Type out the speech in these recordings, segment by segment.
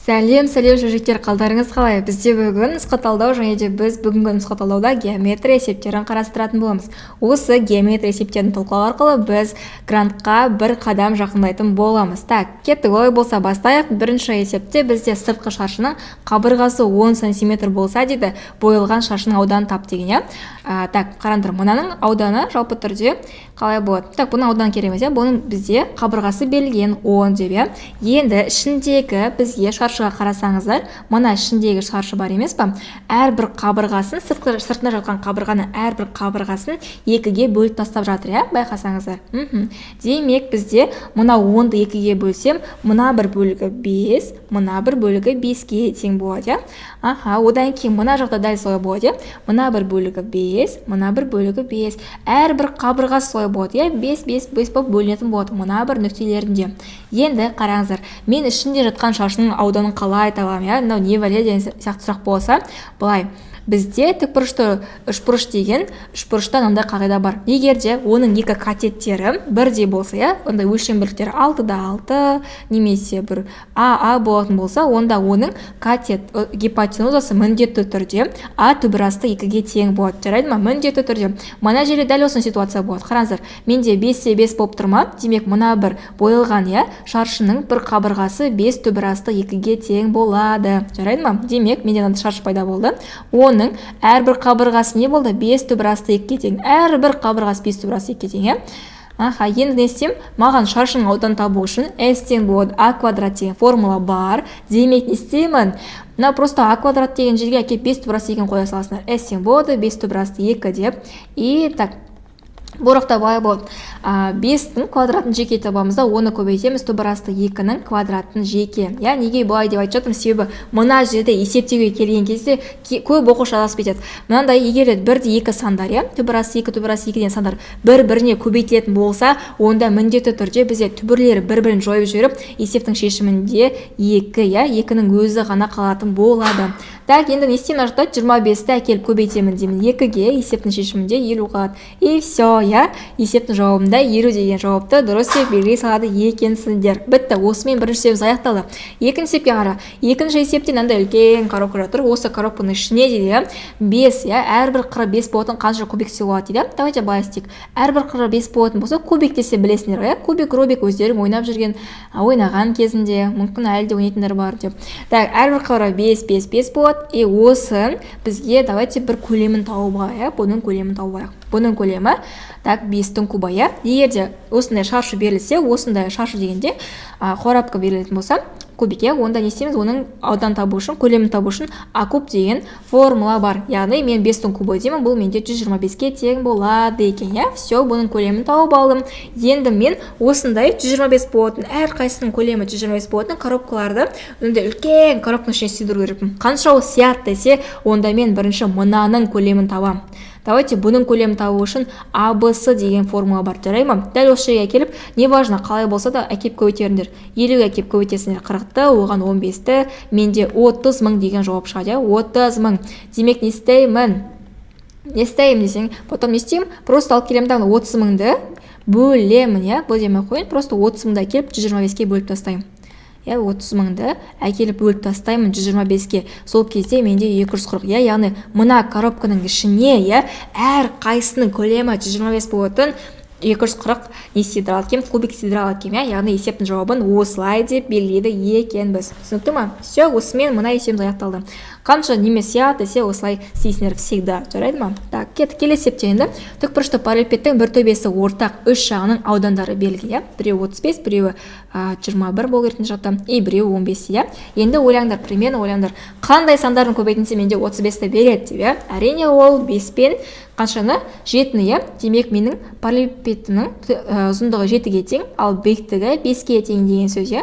Сәлем жүректер, қалдарыңыз қалай? Бізде бүгін нұсқа талдау және де біз бүгінгі нұсқа талдауда геометрия есептерін қарастыратын боламыз. Осы геометрия есептерін талқылау арқылы біз грантқа бір қадам жақындайтын боламыз. Так, кеттік, олай болса бастайық. Бірінші есепте бізде сыртқы шаршының қабырғасы 10 см болса дейді, бойылған шаршының ауданы тап деген. Так, қараңдар, мынаның ауданы жалпы түрде қалай болады? Так, бұның ауданы кереміз, бұның бізде қабырғасы берілген 10 деп. Енді ішіндегі бізге шаршыға қарасаңыздар, мына ішіндегі шаршы бар емес па? Әрбір қабырғасын, сыртына жатқан қабырғаны әрбір қабырғасын екіге бөліп тастап жатыр, байқасаңыздар. Демек бізде мына 10-ды екіге бөлсем, мына бір бөлігі 5, мына бір бөлігі 5-ке тең болады. Одан кейін мына жақта дәл солай болады. Мына бір бөлігі 5, мына бір бөлігі 5. Әрбір қабырғасы солай болады, 5 болып бөлінетін болады мына бір нүктелерінде. Енді қараңыздар, мен ішінде жатқан шаршының ауданын қалай табамын, мынау не вале деген сияқты сұрақ болса, былай. Бізде тікбұрышты үшбұрыш деген үшбұрышта мынандай қағида бар. Егер де оның екі катеттері бірдей болса, онда өлшем бірліктері 6-да 6 немесе бір АА болатын болса, онда оның катет гипотенузасы міндетті түрде А түбірасты 2-ге тең болады. Жарайды ма? Міндетті түрде. Мына жерде дәл осы ситуация болады. Қараңыздар, менде 5-те 5 болып тұрма. Демек, мына бір бойылған шаршының бір қабырғасы 5 түбірасты 2-ге тең болады. Жарайды ма? Демек, менде шаршы пайда болды. Оның әрбір қабырғасы не болды? 5 түбірасты 2-ге тең. Әрбір қабырғасы 5 түбірасты 2-ге тең. Енді не істеймін? Маған шаршының ауданын табу үшін S тең болады А квадрат деген формула бар. Демек, не істеймін? Мына просто А квадрат деген жерге әкеп 5 түбірасты 2-ні қоя саласыңдар. S тең болады 5 түбірасты 2 деп. И так, бұрықта бай болады. 5-тің квадратын жеке табамыз да, оны көбейтеміз, түбірасты 2-нің квадратын жеке. Неге бұлай деп айтып жатырмын? Себебі мына жерде есептеуге келген кезде көп оқушы адасып кетеді. Мынандай егер бірде 2 сандар, түбірасты 2 деген сандар бір-біріне көбейтілетін болса, онда міндетті түрде бізде түбірлері бір-бірін жойып жіберіп, есептің шешімінде 2-нің өзі ғана қалатын болады. Так, енді не істеймін? 25-ті әкеліп көбейтемін деймін 2-ге, есептің шешімінде 50 қалады. И все, есептің жауабында 50 деген жауапты дұрыс деп белгілей салады екенсіңдер. Бітті, осымен бірінші есебіміз аяқталды. Екінші есепке қара. Екінші есепте мынандай үлкен коробка жатыр. Осы коробканың ішіне дейді 5, әрбір қыры 5 болатын қанша кубикте болады дейді. Давайте былай істейік. Әрбір қыры 5 болатын болса, кубик десе білесіңдер ғой. Кубик, рубик өздерің ойнап жүрген, ойнаған кезінде, мүмкін әлі де ойнайтындар бар деп. Так, әрбір қыры 5 болады. И осы бізге давайте бір көлемін тауып алайық. Бұның көлемін тауып алайық. Бұның көлемі так 5-тің кубы. Егер де осындай шаршы берілсе, осындай шаршы дегенде қорапқа берілетін болса, кубик, онда не істейміз? Оның аудан табу үшін, көлемін табу үшін А куб деген формула бар. Яғни мен 5-тің кубы деймін, бұл менде 125-ке тең болады екен. Все, бұның көлемін тауып алдым. Енді мен осындай 125 болатын, әр қайсының көлемі 125 болатын коробкаларды үлкен коробканың ішіне сыйдыру керекпін. Қанша ол сият десе, онда мен бірінші мынаның көлемін табам. Давайте бұның көлемін табу үшін АБС деген формула бар. Жарайды ма? Дәл осы жерге әкеліп, не важно, қалай болса да әкеп көбейтеріңдер. 50-ге әкеп көбейтесіңдер 40-ты, оған 15-ті, менде 30 мың деген жауап шығады. 30 мың. Демек, не істеймін? Не істеймін десең, потом не істеймін? Просто алып келемін, 30 мыңды бөлемін, бұл демей қойын, просто 30 мыңды әкеліп 125-ке бөліп тастаймын. 30 мыңды әкеліп бөліп тастаймын 125-ке. Сол кезде менде 240. Яғни мына коробканың ішіне әр қайсының көлемі 125 болатын 240 не сидыралады кем, кубик сидыралады кем, яғни есептің жауабын осылай деп белгілейді екенбіз. Түсінікті ма? Все, осымен мына есебіміз аяқталды. Қанша немесе сият десе осылай істейсіңдер всегда. Жарайды ма? Так, келесі есепте енді тікбұрышты параллелепипедтің бір төбесі ортақ үш жағының аудандары белгілі. Біреуі 35, біреуі 21 болу керек жақта, и біреуі 15. Енді ойлаңдар, примерно ойлаңдар. Қандай сандардың көбейтінсе менде 35-ті береді деп. Әрине ол 5 пен қаншаны? 7-ні. Демек менің параллелепипедтің ұзындығы 7-ге тең, ал биіктігі 5-ге тең деген сөз.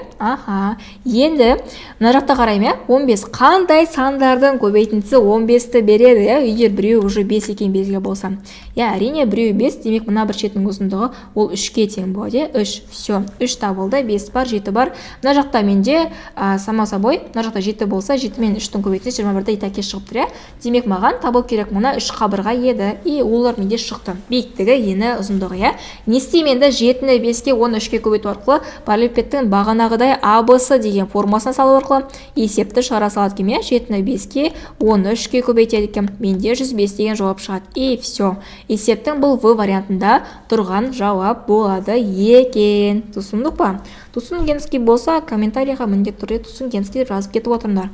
Енді мына жақта қараймын, 15 қандай сандардың көбейтіндісі 15-ті береді, егер біреу уже 5 екен белгілі болса. иә, әрине біреу 5, демек мына бір шеттің ұзындығы ол 3-ке тең болады. 3, все, 3 табылды, 5 бар, 7 бар. Мына жақта менде само собой, мына жақта 7 болса, 7 мен 3-тің көбейтсе 21-ді итаке шығып тұр. Демек маған табу керек мына 3 қабырға еді, и олар менде шықты. Биіктігі, ені, ұзындығы. Не істеймін енді 7-ні 5-ке 13-ке көбейту арқылы параллелепипедтің бағанағыдай ABC деген формасына салу арқылы есепті шығара салады екен. 7-ні 5-ке 13-ке көбейтеді екен. Менде 105 деген жауап шығады. И все. Есептің бұл В вариантында тұрған жауап болады екен. Түсіндік па? Түсінгенскі болса комментарийға міндетті түрде түсінгенскі деп жазып кетіп отырыңдар.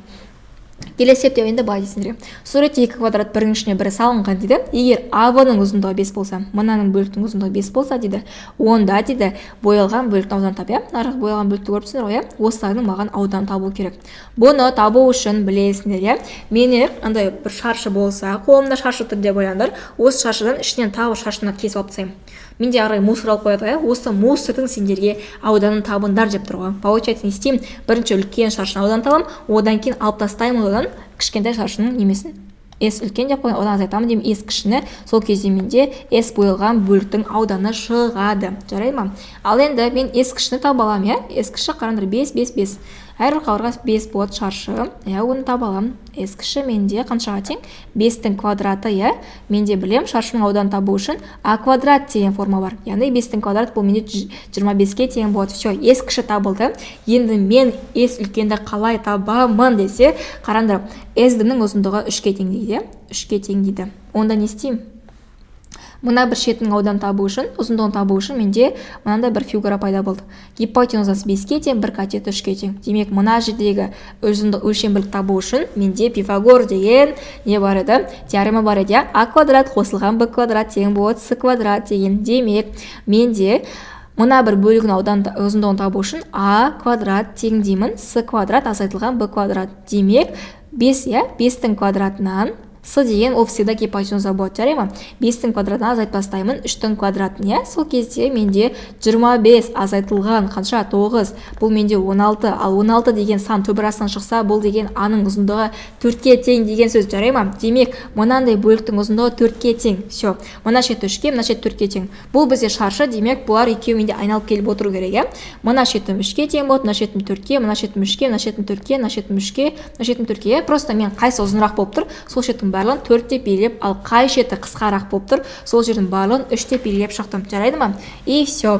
Келесі есепте енді былай дейсіңдер. Суретте 2 квадрат бірінің ішіне бірі салынған дейді. Егер АВ-ның ұзындығы 5 болса, мынаның бөліктің ұзындығы 5 болса дейді, онда дейді боялған бөліктің ауданын тап. Нарық боялған бөлікті көріпсіңдер ғой, осылардың маған ауданын табу керек. Бұны табу үшін білесіңдер, мені андай бір шаршы болса, қолымда шаршы тұр деп ойлаңдар, осы шаршыдан ішінен тағы шаршыны кесіп алып тастаймын. Менде арай мусор алып қояды, осы мусордың сендерге ауданын табыңдар деп тұр ғой. Получается, не істеймін? Бірінші үлкен шаршының ауданын табам, одан кейін алып тастаймын одан кішкентай шаршының немесін. S үлкен деп қойын, одан азайтамын деймін S кішіні, сол кезде менде S боялған бөліктің ауданы шығады. Жарай ма? Ал енді мен S кішіні таба аламын, S кіші қараңдар 5, 5, 5. Әрбір қабырғасы 5 болады шаршы. Оны таба аламын. S кіші менде қаншаға тең? 5-тің квадраты, менде білем, шаршының ауданын табу үшін А квадрат деген форма бар. Яғни 5-тің квадраты бұл менде 25-ке тең болады. Все, S кіші табылды. Енді мен S үлкенді қалай табамын десе, қараңдар, S-дің ұзындығы 3-ке тең дейді. 3-ке тең дейді. Онда не істеймін? Мына бір шетінің ауданын табу үшін, ұзындығын табу үшін менде мынандай бір фигура пайда болды. Гипотенузасы 5-ке тең, бір катеті 3-ке тең. Демек, мына жердегі өлшемділік табу үшін менде Пифагор деген не бар еді? Теорема бар еді. А квадрат қосылған Б квадрат тең болады С квадрат деген. Демек, менде мына бір бөлігінің ұзындығын табу үшін А квадрат тең деймін С квадрат азайтылған Б квадрат. Демек, 5-тің квадратынан С деген ол всегда гипотенуза болады, жарай ма? 5-тің квадратына азайтып тастаймын 3-тің квадратын, сол кезде менде 25 азайтылған қанша? 9. Бұл менде 16. Ал 16 деген сан төбірасынан шықса, бұл деген А-ның ұзындығы 4-ке тең деген сөз, жарай ма? Демек, мынандай бөліктің ұзындығы 4-ке тең. Все. Мына шеті 3-ке, мына шеті 4-ке тең. Бұл бізде шаршы, демек, бұлар екеуі менде айналып келіп отыру керек. Мына шетім 3-ке тең болады, мына шетім 4-ке, мына шетім 3-ке, мына шетім 4-ке, мына шетім 3-ке, мына шетім 4-ке. Просто мен қайсы ұзынырақ болып тұр, сол шеттің барлығын 4 деп белгілеп, ал қай шеті қысқарақ болып тұр, сол жердің барлығын 3 деп белгілеп шықтым. Жарайды ма? И все.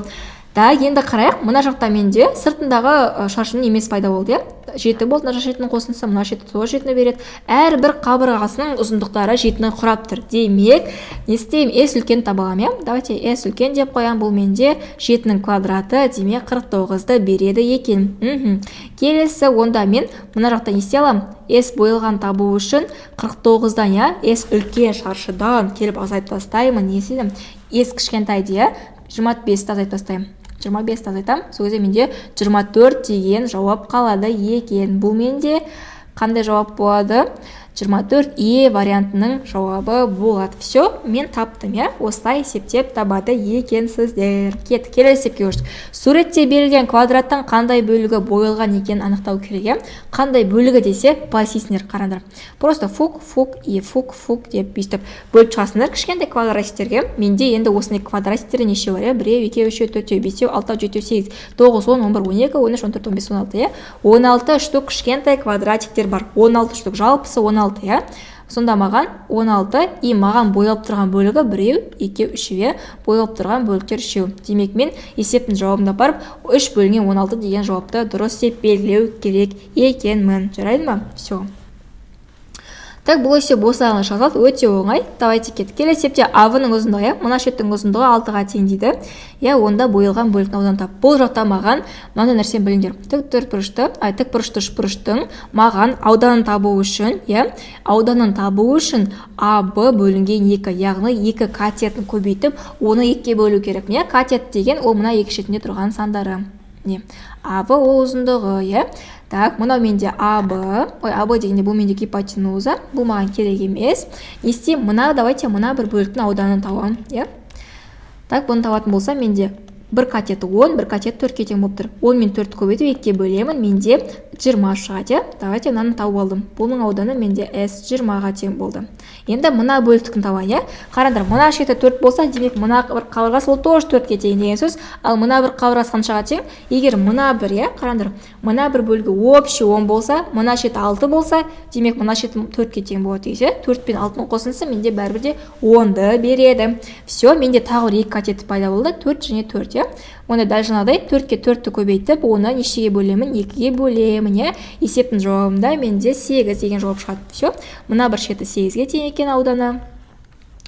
Да, енді қарайық, мына жақта менде сыртындағы шаршының емес пайда болды, 7 болды, мына шетінің қосындысы, мына шеті сол жетіні береді. Әрбір қабырғасының ұзындықтары жетіні құрап тұр. Демек, не істеймін? S үлкен таба аламын. Давайте S үлкен деп қоям, бұл менде жетінің квадраты, демек 49-ды береді екен. Келесі, онда мен мына жақта не істей аламын? S боялған табу үшін 49-дан, S үлкен шаршыдан келіп азайтып тастаймын. Не істеймін? S кішкентай де 25-ті азайтып тастаймын. 25-ті азайтам, сол кезде менде 24 деген жауап қалады екен. Бұл менде қандай жауап болады? 24 вариантының жауабы болады. Все, мен таптым, осылай есептеп табады екенсіздер. Келесі есепке көштік. Суретте берілген квадраттың қандай бөлігі боялған екенін анықтау керек. Қандай бөлігі десе, басисіңдер, қараңдар. Просто фук деп бүйтіп бөліп шығасыңдар кішкентай квадратиктерге. Менде енді осындай квадратиктер неше бар? 1, 2, 3, 4, 5, 6, 7, 8, 9, 10, 11, 12, 13, 14, 15, 16, 16 штук кішкентай квадратиктер бар. 16 штук, жалпысы 16. Сонда маған 16 и маған боялып тұрған бөлігі 1, 2, 3 боялып тұрған бөліктер 3. Демек мен есептің жауабында барып 3 бөлінген 16 деген жауапты дұрыс деп белгілеу керек екенмін. Жарайды ма? Все. Так, бұл есеп осылайғаны жазылады, өте оңай. Давайте кеттік. Келесі есепте А-ның ұзындығы, мына шеттің ұзындығы 6-ға тең дейді. Онда боялған бөліктің ауданын тап. Бұл жақта маған мынандай нәрсені біліңдер. Тікбұрышты үшбұрыштың маған ауданын табу үшін, ауданын табу үшін АБ бөлінген 2, яғни 2 катетін көбейтіп, оны 2-ке бөлу керек. Катет деген ол мына екі шетінде тұрған сандары. АБ ол ұзындығы, Так, мынау менде АБ дегенде бұл менде гипотенуза, бұл маған керек емес. Не істеймін? Давайте мына бір бөліктің ауданын табамын, Так, бұны табатын болса, менде бір катеті 10, бір катеті 4-ке тең болып тұр. 10 мен 4 көбейтіп 2-ке бөлемін, менде 20 шығады. Давайте мынаны тауып алдым. Бұның ауданы менде S 20-ға тең болды. Енді мына бөліктікін табайын. Қараңдар, мына шеті 4 болса, демек мына бір қабырғасы ол тоже 4-ке тең деген сөз. Ал мына бір қабырғасы қаншаға тең? Егер мына бір, қараңдар, мына бір бөлігі общий 10 болса, мына шеті 6 болса, демек мына шеті 4-ке тең болады дейсіз. 4 пен 6-ның қосындысы менде бәрібір де 10-ды береді. Все, менде тағы 2 катеті пайда болды. 4 және 4, Оны дәл жаңағыдай 4-ке 4-ті көбейтіп, оны нешеге бөлемін? 2-ге бөлемін, Есептің жауабында менде 8 деген жауап шығады. Все, мына бір шеті 8-ге тең екен ауданы.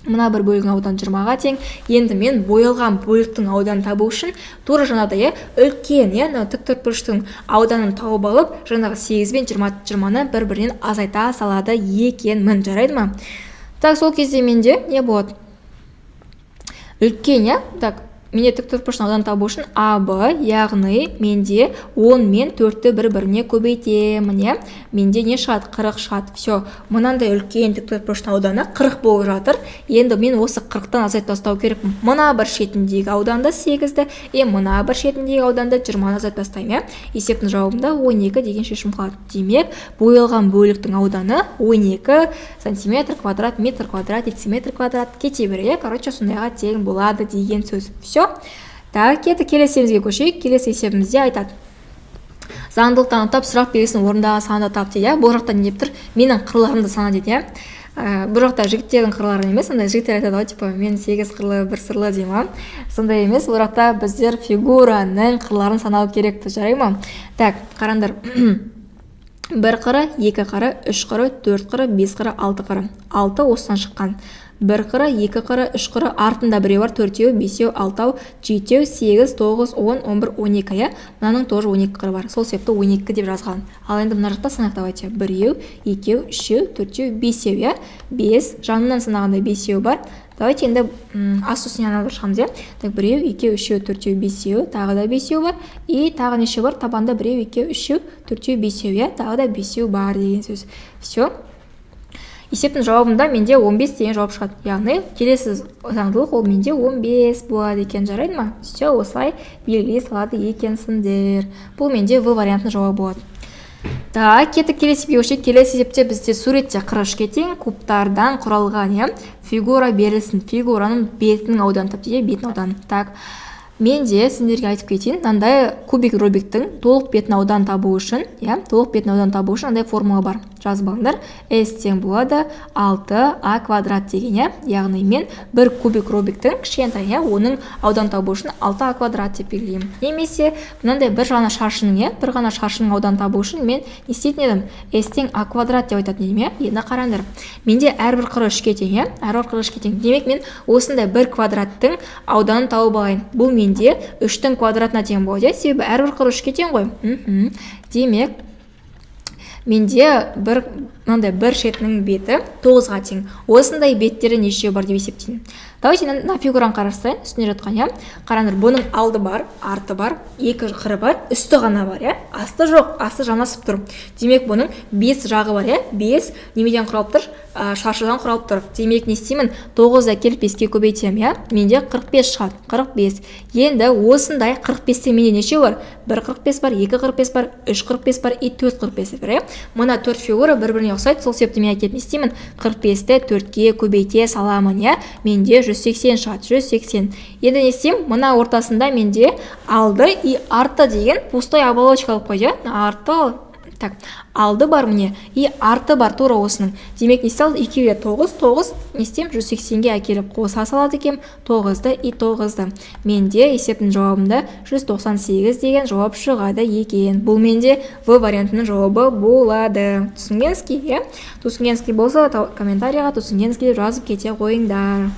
Мына бір бөлігінің ауданы 20-ға тең. Енді мен боялған бөліктің ауданын табу үшін тура жаңағыдай үлкен, тіктөртбұрыштың ауданын тауып алып, жаңағы 8 бен 20-ны бір-бірінен азайта салады екенмін. Жарайды ма? Так, сол кезде менде не болады? Үлкен, так, менде тіктөртбұрыштың ауданын табу үшін АБ, яғни менде 10 мен 4-ті бір-біріне көбейтемін, менде не шығады? 40 шығады. Все, мынандай үлкен тіктөртбұрыштың ауданы 40 болып жатыр. Енді мен осы 40-тан азайтып тастау керекпін. Мына бір шетіндегі ауданды 8-ді, мына бір шетіндегі ауданды 20-ны азайтып тастаймын. Есептің жауабында 12 деген шешім қалады. Демек, боялған бөліктің ауданы 12 сантиметр квадрат, метр квадрат, дециметр квадрат, кете бере, сондайға тең болады деген сөз. Все. Так, келесімізге көшейік. Келесі есебімізде айтады. Заңдылықты анықтап, сұрақ белгісін орындағы санды тап дейді. Бұл жақта не деп тұр? Менің қырларымды сана дейді. Бұл жақта жігіттердің қырларын емес, сондай жігіттер айтады, типа мен 8 қырлы, 1 сырлы деймін. Сондай емес, бұл жақта біздер фигураның қырларын санау керекпіз, жарай ма? Так, қараңдар. 1 қыры, 2 қыры, 3 қыры, 4 қыры, 5 қыры, 6 қыры. 6 осыдан шыққан. 1 қыры, 2 қыры, 3 қыры, артында біреу бар, 4-еу, 5-еу, 6-ау, 7-еу, 8, 9, 10, 11, 12, мынаның тоже 12 қыры бар. Сол себепті 12 деп жазған. Ал енді мына жақта санақ давайте. 1-еу, 2-еу, 3-еу, 4-еу, 5-еу, 5, жанынан санағанда 5-еу бар. Давайте енді ас үстіне анадыр шығамыз, Так, 1-еу, 2-еу, 3-еу, 4-еу, 5-еу, тағы да 5-еу бар. И тағы неше бар? Табанда 1-еу, 2-еу, 3-еу, 4-еу, 5-еу, тағы да 5-еу бар деген сөз. Все. Есептің жауабында менде 15 деген жауап шығады. Яғни, келесі заңдылық ол менде 15 болады екен, жарайды ма? Все, осылай белгілей салады екенсіңдер. Бұл менде В вариантының жауабы болады. Так, келесі есепке. Келесі есепте бізде суретте қырышқа тең кубтардан құралған, фигура берілсін. Фигураның бетінің ауданы тап дейді, бетінің ауданы. Так, менде сендерге айтып кетейін, мынандай кубик Рубиктің толық бетін аудан табу үшін, толық бетін аудан табу үшін мынандай формула бар. Жазып алыңдар. S тең болады 6а квадрат деген, яғни мен бір кубик Рубиктің кішкентай, оның аудан табу үшін 6а квадрат деп белгілеймін. Немесе мынандай бір ғана шаршының аудан табу үшін мен не істейтін едім? S тең а квадрат деп айтатын едім, Енді қараңдар. Менде әрбір қыры 3-ке тең, әрбір қыры 3-ке тең. Демек мен осындай бір квадраттың ауданын тауып алайын. Бұл менде 3-тің квадратына тең болады, себебі әрбір қыры 3-ке тең ғой. Демек, менде бір шетінің беті 9-ға тең. Осындай беттері неше бар деп есептеймін. Давайте на фигураны қарастырайын, үстіне жатқан, Қараңдар, бұның алды бар, арты бар, 2 қыры бар, үсті ғана бар, Асты жоқ, асты жанасып тұр. Демек, бұның 5 жағы бар, 5 немеден құралып тұр? Шаршыдан құралып тұр. Демек, не істеймін? 9-да келіп 5-ке көбейтем, Менде 45 шығады, 45. Енді осындай 45-те менде неше бар? 1 45 бар, 2 45 бар, 3 45 бар, 4 45 бар, Мына 4 фигура бір-біріне ұқсайды, сол себепті мен айтып істеймін, 45-ті 4-ке көбейте саламын, Менде 180 шығады, 180. Енді не істеймін? Мына ортасында менде алды и арты деген пустой оболочка алып қойды, арты. Так, алды бар міне, и арты бар тура осының. Демек, не істеймін? 2-ге 9, не істеймін? 180-ге әкеліп қоса салады екен, 9-ды и 9-ды. Менде есептің жауабында 198 деген жауап шығады екен. Бұл менде В вариантының жауабы болады. Түсінгенсіз? Түсінгенсіз болса, комментарияға түсінгенсіз жазып кете қойыңдар.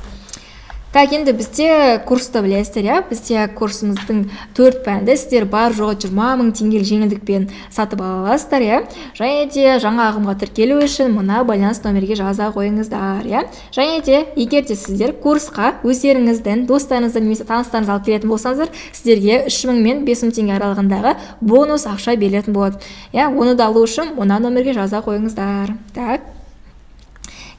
Так, енді бізде курсты білесіздер, бізде курсымыздың 4 пәнді сіздер бар жоғы 20 000 теңгелік жеңілдікпен сатып аласыздар, Және де жаңа ағымға тіркелу үшін мына байланыс номерге жаза қойыңыздар, Және де егер де сіздер курсқа өздеріңіздің достарыңыздан немесе таныстарыңыз алып келетін болсаңыздар, сіздерге 3 000 мен 5 000 теңге аралығындағы бонус ақша берілетін болады. Оны да алу үшін мына номерге жаза қойыңыздар. Так.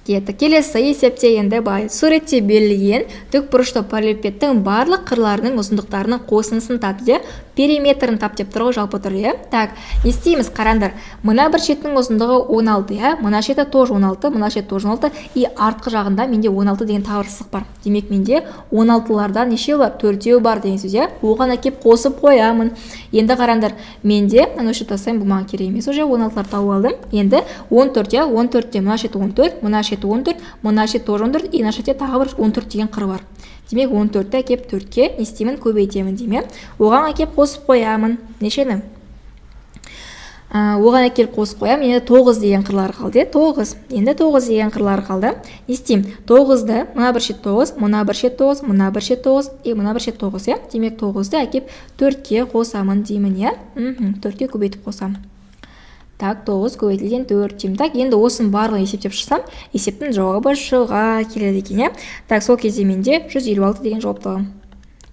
кетті. Келесі есепте енді бай. Суретте берілген тікбұрышты параллелепипедтің барлық қырларының ұзындықтарының қосындысын тап де, периметрін тап деп тұр ғой, жалпы түрде. Так, не істейміз? Қараңдар. Мына бір шеттің ұзындығы 16, я? Мына шеті тоже 16, мына шет тоже 16, и артқы жағында менде 16 деген тағы бір сызық бар. Демек менде 16-лардан неше бар? 4-еу бар деген сөз, я? Оған әкеп қосып қоямын. Енді қараңдар, менде мына шет тастайын, бұл маған керек емес, уже 16-лар тауып алдым. Енді 14, я? 14-те мына шет 14, мына шет 14, мына шет тоже 14, и мына шетте тағы бір 14 деген қыр бар. Демек 14-ті әкеп 4-ке не істеймін? Көбейтемін дейме. Оған әкеп қосып қоямын. Нешені? Оған әкеп қосып қоямын. Енді 9 деген қырлар қалды. 9. Енді 9 деген қырлар қалды. Не істеймін? 9-ды, мына бір шет 9, мына бір шет 9, мына бір шет 9, и мына бір шет 9, я? Демек 9-ды әкеп 4-ке қосамын деймін, я? 4-ке көбейтіп қосамын. Так, 9 көбейтілген 4 деймін. Так, енді осының барлығын есептеп шықсам, есептің жауабы шыға келеді екен, я? Так, сол кезде менде 156 деген жауап табамын.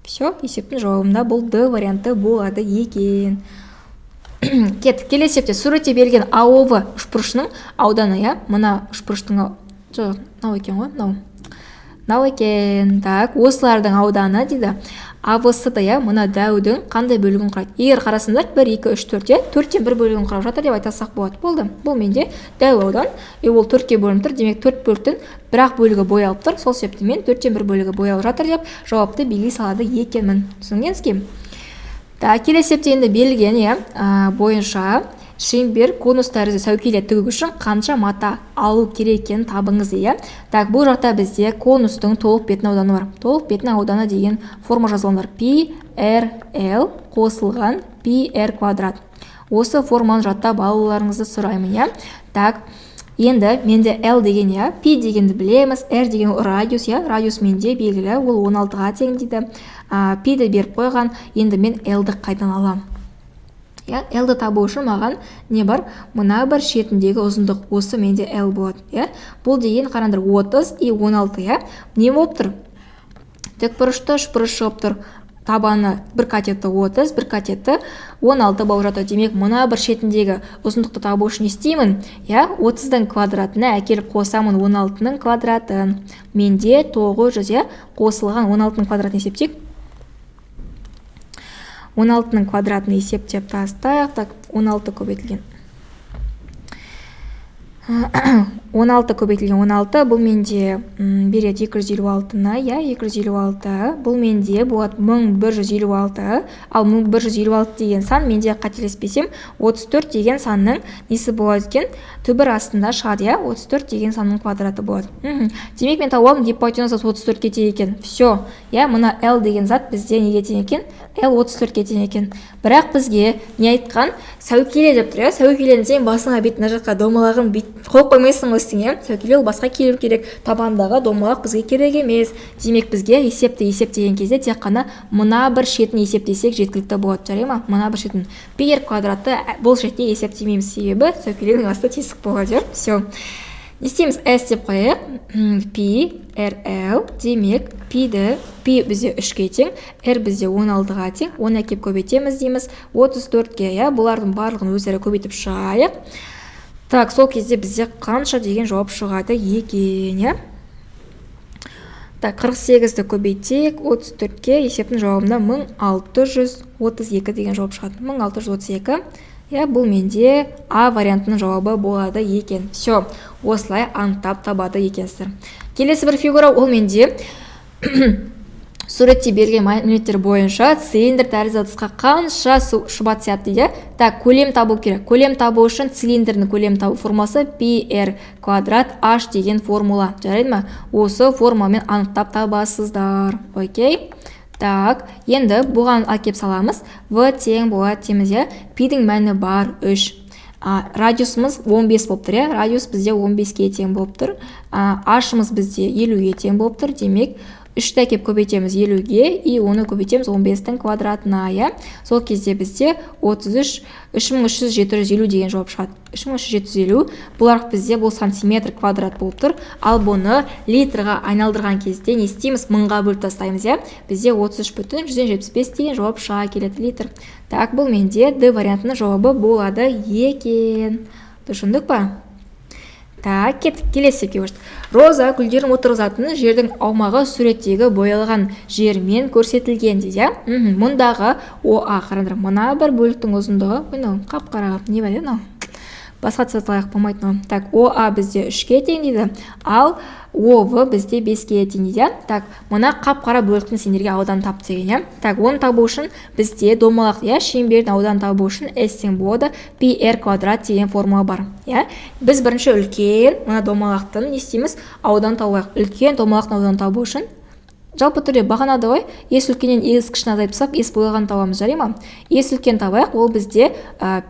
Все, есептің жауабында бұл Д варианты болады екен. Кеттік, келесі есепте суретте берілген АОВ үшбұрышының ауданы, я? Мына үшбұрыштың мынау екен ғой, мынау екен. Так, осылардың ауданы дейді. АВС-ды, я? Мына дәудің қандай бөлігін құрайды? Егер қарасыңдар 1, 2, 3, 4, я? 4-тен 1 бөлігін құрап жатыр деп айтасақ болады. Болды. Бұл менде дәу аудан. Ол 4-ке бөлініп тұр. Демек 4 бөліктің бірақ бөлігі боялып тұр. Сол себепті мен 4-тен 1 бөлігі боялып жатыр деп жауапты белгі салады екенмін. Түсінгенсіз? Так, келесі есепте енді берілген, я? Бойынша шеңбер конус тәрізді сәукеле тігу үшін қанша мата алу керек екенін табыңыз, иә? Так, бұл жақта бізде конустың толық бетінің ауданы бар. Толық бетінің ауданы деген форма жазылғандар. PRL қосылған PR квадрат. Осы форманы жаттап алуларыңызды сұраймын, иә? Так, енді менде L деген, я? P дегенді білеміз, R деген радиус, я? Радиус менде белгілі, ол 16-ға тең дейді. P-ді беріп қойған, енді мен L-ді қайдан аламын. L-ді табу үшін маған не бар? Мына бір шетіндегі ұзындық осы менде L болады. Бұл деген қараңдар 30 и 16. Не болып тұр? Тікбұрышты үшбұрыш шығып тұр. Табаны бір катеті 30, бір катеті 16 болып жатыр. Демек, мына бір шетіндегі ұзындықты табу үшін істеймін. 30-дың квадратына әкеліп қосамын 16-ның квадратын. Менде 900 қосылған 16-ның квадратын есептейік. 16-ның квадратын есептеп тастайық. Так, 16 көбейтілген 16 көбейтілген 16, бұл менде береді 256-ны, 256, бұл менде болады 1156, ал 1156 деген сан менде қателеспесем 34 деген санның несі болады екен? Түбір астында шығады, 34 деген санның квадраты болады. Демек мен тауып алдым, гипотенуза 34-ке тең екен. Все, мына L деген зат бізде неге тең екен? L 34-ке тең екен. Бірақ бізге не айтқан? Сәукеле деп тұр, сәукелені сен басыңа бет мына жаққа домалағын қойып қоймайсың өстің, сәукеле ол басқа келу керек, табандағы домалақ бізге керек емес. Демек бізге есептеген кезде тек қана мына бір шетін есептесек жеткілікті болады, жарай ма? Мына бір шетін PR квадратты бұл шетіне есептемейміз, себебі сәукеленің асты тесік болады. Все. Не істейміз? S деп қояйық. P, RL, демек P бізде 3-ке тең, R бізде 16-ға тең, 10 әкеп көбейтеміз дейміз, 34-ге, бұлардың барлығын өздері көбейтіп шығайық. Так, сол кезде бізде қанша деген жауап шығады екен, Так, 48-ді көбейтейік, 34-ке есептің жауабында 1632 деген жауап шығады. 1632, бұл менде А вариантының жауабы болады екен. Все, осылай анықтап табады екенсіздер. Келесі бір фигура, ол менде суретте берген мәліметтер бойынша цилиндр тәрізді ыдысқа қанша шұбат сияды дейді. Так, көлем табу керек. Көлем табу үшін цилиндрдің көлем табу формасы PR квадрат H деген формула. Жарайды ма? Осы формамен анықтап табасыздар. Окей? Так, енді бұған әкеп саламыз. В тең болады дейміз, P-дің мәні бар 3. Радиусымыз 15 болып тұр, радиус бізде 15-ке тең болып тұр. H-ымыз бізде 50-ге тең болып тұр. Демек, 3-ті әкеп көбейтеміз 50-ге, и оны көбейтеміз 15-тің квадратына, Сол кезде бізде 3350 деген жауап шығады. 3350, бұлар бізде бұл сантиметр квадрат болып тұр. Ал бұны литрға айналдырған кезде не істейміз? Мыңға бөліп тастаймыз, Бізде 33,175 деген жауап шыға келеді литр. Так, бұл менде D вариантының жауабы болады екен. Түсіндік па? Так, кеттік, келесі есепке көштік. Роза гүлдерін отырғызатын жердің аумағы суреттегі боялған жермен көрсетілген дейді. Мұндағы ОА қараңдар. Мына бір бөліктің ұзындығы, қап-қара не бар еді? Басқа цветлайық болмайды. Так, ОА бізде 3-ке тең дейді, ал ОВ бізде 5-ке тең дейді. Так, мына қап-қара бөліктің сендерге аудан тап деген. Так, оны табу үшін бізде домалақ шеңбердің аудан табу үшін S тең болады πr квадрат деген формула бар. Біз бірінші үлкен мына домалақтың не істейміз? Аудан табайық. Үлкен домалақтың аудан табу үшін жалпы түрде бағанады ғой, ес үлкеннен ес кішіні азайтып тастап, ес бойлаған табамыз, жарай ма? Ес үлкен табайық, ол бізде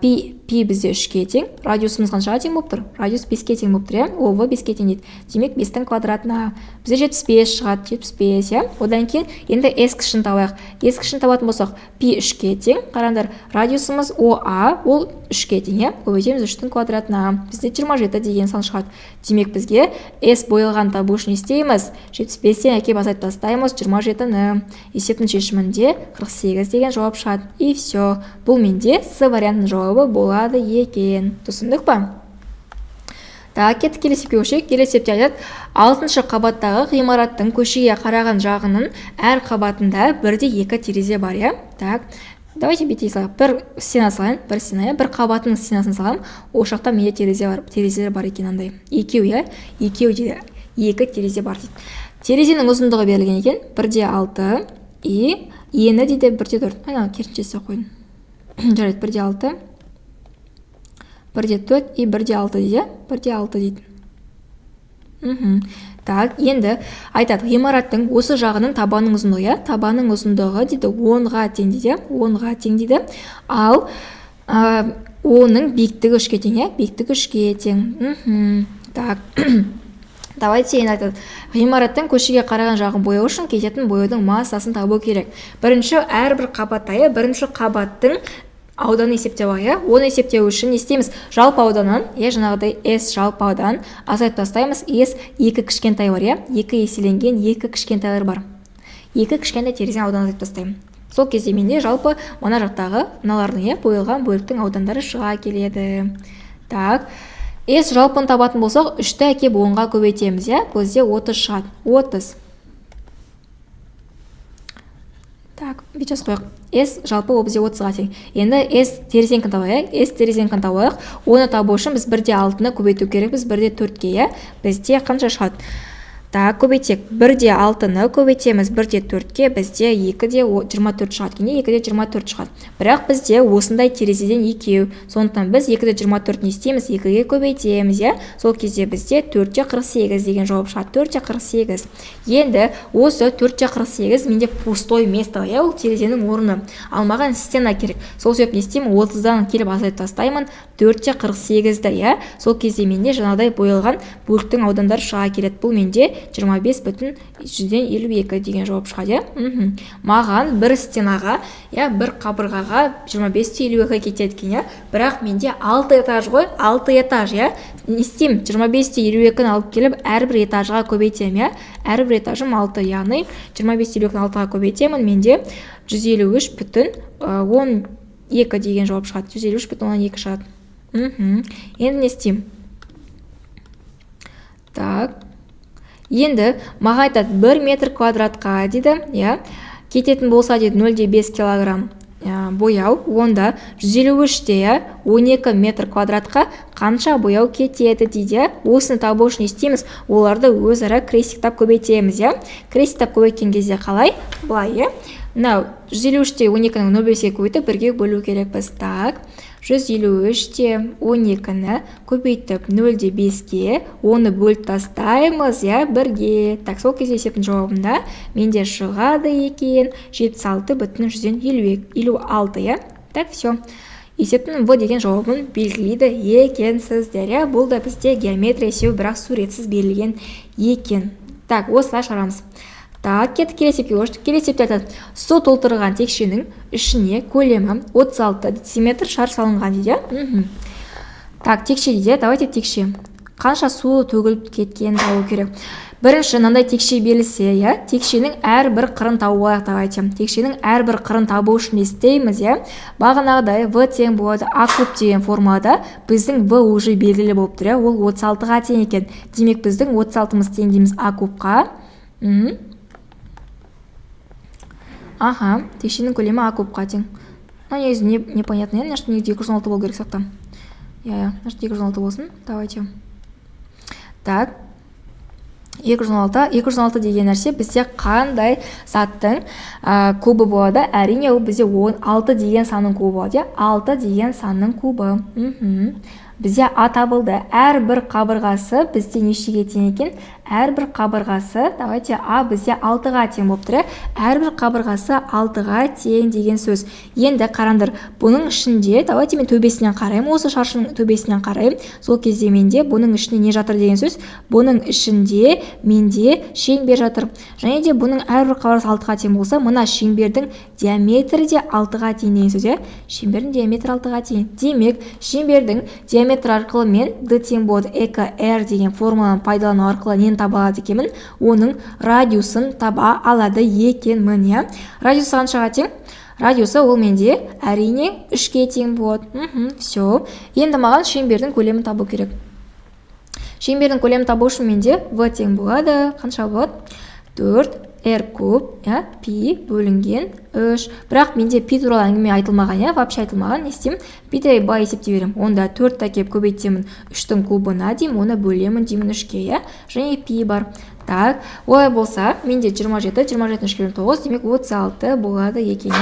пи бізде 3-ке тең, радиусымыз қаншаға тең болып тұр? Радиус 5-ке тең болып тұр, ОВ 5-ке тең дейді. Демек 5-тің квадратына бізде 75 шығады, 75, одан кейін енді ес кішін табайық. Ес кішін табатын болсақ, пи 3-ке тең, қараңдар, радиусымыз ОА, ол 3-ке тең, көбейтеміз 3-тің квадратына, бізде 27 деген сан шығады. Демек бізге ес бойлаған табу үшін істейміз, 75-тен әкеп азайтып тастаймыз 27-ні. Есептің шешімінде 48 деген жауап шығады. И все. Бұл менде С вариантының жауабы болады екен. Түсіндік па? Так, кеттік, келесі есепке көшейік. Келесі есепте айтады, 6-шы қабаттағы ғимараттың көшеге қараған жағының әр қабатында бірде 2 терезе бар, Так, давайте бетей салайық. Бір стена салайын, бір стена, бір қабатының стенасын салам. Ол жақта менде терезелер бар екен андай. Екеу, екеу дейді. 2 терезе бар дейді. Терезенің ұзындығы берілген екен, 1,6 и ені дейді 1,4. Айна, керісінше қойын. Жарайды, 1,6, 1,4 и 1,6 дейді, 1,6 дейді. Так, енді айтады, ғимараттың осы жағының табанның ұзындығы, табанның ұзындығы дейді 10-ға тең дейді, 10-ға тең дейді. Ал оның биіктігі 3-ке тең, биіктігі 3-ке тең. Так. Давайте енді айтады, ғимараттың көшеге қараған жағын бояу үшін кететін бояудың массасын табу керек. Бірінші әрбір қабатта, бірінші қабаттың ауданы есептеп алайық. Оны есептеу үшін не істейміз? Жалпы ауданын, жаңағыдай S жалпы аудан азайтып тастаймыз. S 2 кішкентай бар, 2 еселенген 2 кішкентайлар бар. 2 кішкентай терезен аудан азайтып тастаймын. Сол кезде менде жалпы мына жақтағы мыналардың боялған бөліктің аудандары шыға келеді. Так, S жалпын табатын болсақ, 3-ті әкеп 10-ға көбейтеміз, бұл кезде 30 шығады. 30. Так, бетес қойық. S жалпы ол бізде 30-ға тең. Енді S терезенкін табайық. S терезенкін табайық. Оны табу үшін біз 1,6-ны көбейту керек. Біз 1,4-ге, бізде қанша шығады? Так, көбейтек. 1,6-ны көбейтеміз 1,4-ге, бізде 2,24 шығады. Кене 2,24 шығады. Бірақ бізде осындай терезеден екеу. Сондықтан біз 2,24-ні істейміз, 2-ге көбейтеміз, Сол кезде бізде 4,48 деген жауап шығады. 4,48. Енді осы 4,48 менде пустой место, ол терезенің орны. Ал маған стена керек. Сол себеп не істеймін? 30-дан келіп азайтып тастаймын 4,48-ді, Сол кезде менде жаңағыдай боялған бөліктің аудандары шыға келеді. Бұл менде 25,152 деген жауап шығады. Маған бір стенаға, бір қабырғаға 25,52 кетеді екен, бірақ менде 6 этаж ғой, 6 этаж, не істеймін? 25,52-ні алып келіп, әрбір этажға көбейтемін, әрбір этажым 6, яғни 25,52-ні 6-ға көбейтемін, менде 153,12 деген жауап шығады. 153,12 шығады. Енді не істеймін? Так. Енді маға айтады 1 метр квадратқа дейді, кететін болса дейді 0,5 килограмм бояу, онда 153-те 12 метр квадратқа қанша бояу кетеді дейді. Осыны табу үшін істейміз, оларды өзара крестиктап көбейтеміз, Крестиктап көбейткен кезде қалай? Былай, 153-те 12-ні 0,5-ге көбейтіп 1-ге бөлу керекпіз. Так, 153-те 12-ні көбейтіп 0,5-ге, оны бөліп тастаймыз, 1-ге. Так, сол кезде есептің жауабында менде шығады екен 76,156, Так, все. Есептің В деген жауабын белгілейді екенсіздер, Бұл да бізде геометрия есебі, бірақ суретсіз берілген екен. Так, осылай шығарамыз. Так, келесі есепке көштік. Келесі есепте айтады, су толтырған текшенің ішіне көлемі 36 дециметр шар салынған дейді. Так, текше дейді, давайте текше. қанша су төгіліп кеткенін табу керек. Бірінші мынандай текше берілсе, иә, текшенің әрбір қырын табуға давайте. Текшенің әрбір қырын табу үшін не істейміз, иә? Бағанағыдай v тең болады а куб деген формулада біздің v уже белгілі болып тұр, иә? Ол 36-ға тең екен. Демек біздің 36-мыз тең дейміз а кубқа. Ага, текшенің көлемі а кубқа тең. Негізі непонятно, значит 216 болу керек сақтан. Значит 216 болсын. Давайте. Так. 216 деген нәрсе бізде қандай заттың кубы болады? Әрине, ол бізде 16 деген санның кубы болады. 6 деген санның кубы. Бізде а табылды. Әрбір қабырғасы бізде нешеге тең екен? Әрбір қабырғасы, давайте а бізде 6-ға тең болып тұр. Әрбір қабырғасы 6-ға тең деген сөз. Енді қараңдар, бұның ішінде, давайте мен төбесінен қараймын, осы шаршының төбесінен қараймын. Сол кезде менде бұның ішінде не жатыр деген сөз? Бұның ішінде менде шеңбер жатыр. Және де бұның әрбір қабырғасы 6-ға тең болса, мына шеңбердің диаметрі де 6-ға тең деген сөз. Шеңбердің диаметрі 6-ға тең. Демек, шеңбердің диаметрі арқылы мен d тең болады EKR деген формуланы пайдалану арқылы нені таба алады екенмін? Оның радиусын таба алады екенмін, иә. Радиусы қаншаға тең? Радиусы ол менде әрине 3-ке тең болады. Все. Енді маған шеңбердің көлемін табу керек. Шеңбердің көлемін табу үшін менде v тең болады. Қанша болады? 4 r куб, пи бөлінген 3. Бірақ менде пи туралы әңгіме айтылмаған, вообще айтылмаған. Не істеймін? Пиді бай есептей беремін. Онда 4 әкеп көбейтемін 3-тің кубына деймін, оны бөлемін деймін 3-ке, және пи бар. Так, олай болса, менде 27 3 9, демек 36 болады екен,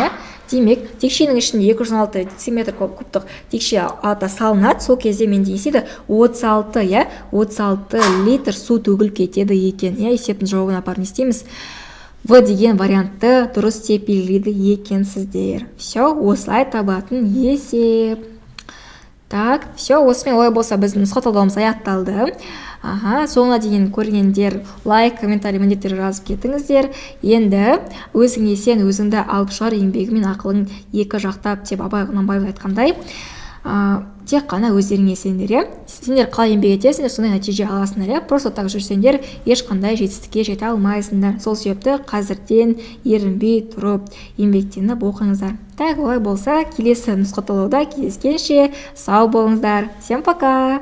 Демек, текшенің ішінде 216 дециметр кубтық текше ата салынады. Сол кезде менде еседі 36, 36 литр су төгіліп кетеді екен. Есептің жауабын апарып не істейміз? В деген вариантты дұрыс деп белгілейді екенсіздер. Все, осылай табатын есеп. Так, все, осымен олай болса біздің нұсқа талдауымыз аяқталды. Соңына дейін көргендер лайк, комментарий міндеттер жазып кетіңіздер. Енді өзіңе сен өзіңді алып шығар, еңбегі мен ақылың екі жақтап деп Абай Құнанбаев айтқандай, тек қана өздеріңе сендер, сендер қалай еңбек етесіңдер, сондай нәтиже аласыңдар. Просто так жүрсеңдер, ешқандай жетістікке жете алмайсыңдар. Сол себепті қазірден ерінбей тұрып еңбектеніп оқыңыздар. Так, олай болса, келесі нұсқа талдауда кездескенше сау болыңыздар. Всем пока!